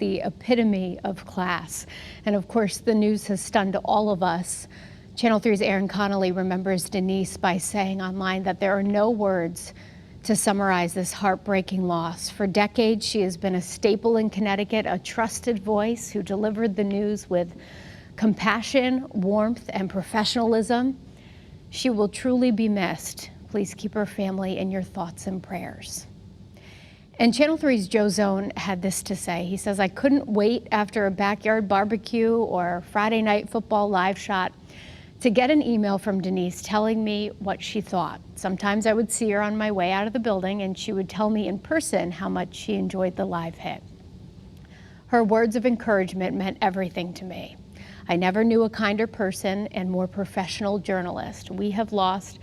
the epitome of class. And of course, the news has stunned all of us. Channel 3's Erin Connelly remembers Denise by saying online that there are no words to summarize this heartbreaking loss. For decades, she has been a staple in Connecticut, a trusted voice who delivered the news with compassion, warmth, and professionalism. She will truly be missed. Please keep her family in your thoughts and prayers. And Channel 3's Joe Zone had this to say. He says, I couldn't wait after a backyard barbecue or Friday night football live shot to get an email from Denise telling me what she thought. Sometimes I would see her on my way out of the building and she would tell me in person how much she enjoyed the live hit. Her words of encouragement meant everything to me. I never knew a kinder person and more professional journalist. We have lost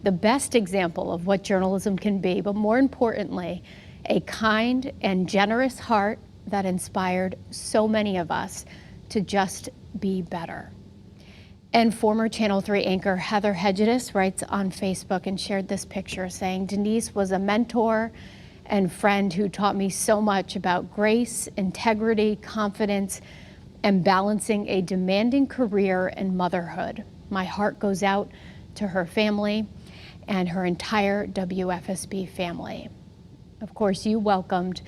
the best example of what journalism can be, but more importantly, a kind and generous heart that inspired so many of us to just be better. And former Channel 3 anchor Heather Hedges writes on Facebook and shared this picture saying, Denise was a mentor and friend who taught me so much about grace, integrity, confidence, and balancing a demanding career and motherhood. My heart goes out to her family and her entire WFSB family. Of course, you welcomed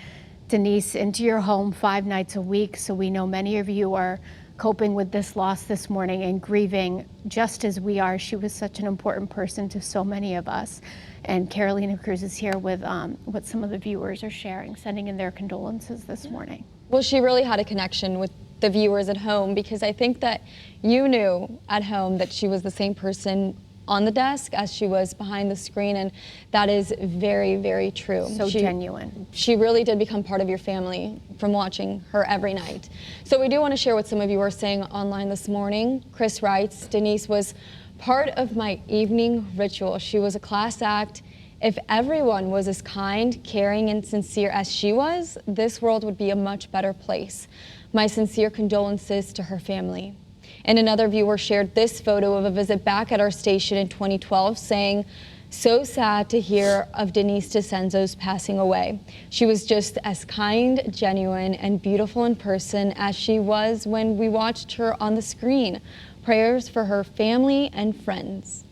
Denise into your home 5 nights a week, so we know many of you are coping with this loss this morning and grieving just as we are. She was such an important person to so many of us. And Karolina Cruz is here with what some of the viewers are sharing, sending in their condolences this morning. Well, she really had a connection with the viewers at home, because I think that you knew at home that she was the same person on the desk as she was behind the screen, and that is very, very true. So genuine. She really did become part of your family from watching her every night. So we do want to share what some of you are saying online this morning. Chris writes, Denise was part of my evening ritual. She was a class act. If everyone was as kind, caring, and sincere as she was, this world would be a much better place. My sincere condolences to her family. And another viewer shared this photo of a visit back at our station in 2012 saying, so sad to hear of Denise DAscenzo's passing away. She was just as kind, genuine, and beautiful in person as she was when we watched her on the screen. Prayers for her family and friends.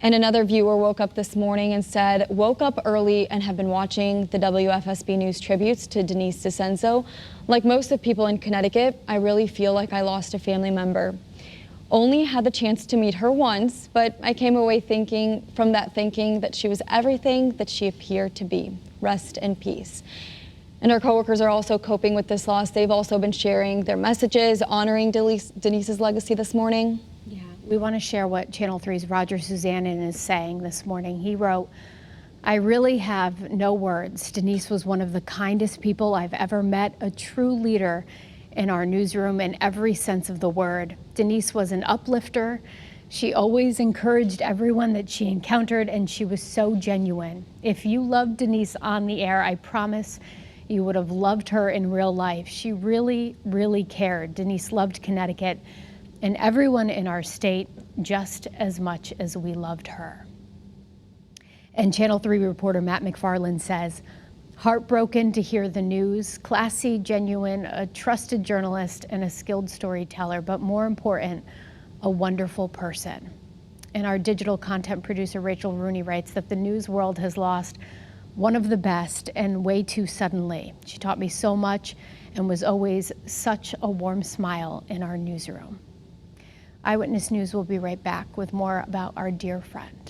And another viewer woke up this morning and said, woke up early and have been watching the WFSB News tributes to Denise DAscenzo. Like most of people in Connecticut, I really feel like I lost a family member. Only had the chance to meet her once, but I came away thinking that she was everything that she appeared to be. Rest in peace. And our coworkers are also coping with this loss. They've also been sharing their messages, honoring Denise's legacy this morning. Yeah, we want to share what Channel 3's Roger Suzannin is saying this morning. He wrote, I really have no words. Denise was one of the kindest people I've ever met, a true leader in our newsroom in every sense of the word. Denise was an uplifter. She always encouraged everyone that she encountered, and she was so genuine. If you loved Denise on the air, I promise you would have loved her in real life. She really, really cared. Denise loved Connecticut and everyone in our state just as much as we loved her. And Channel 3 reporter Matt McFarland says, heartbroken to hear the news, classy, genuine, a trusted journalist and a skilled storyteller, but more important, a wonderful person. And our digital content producer Rachel Rooney writes that the news world has lost one of the best and way too suddenly. She taught me so much and was always such a warm smile in our newsroom. Eyewitness News will be right back with more about our dear friend.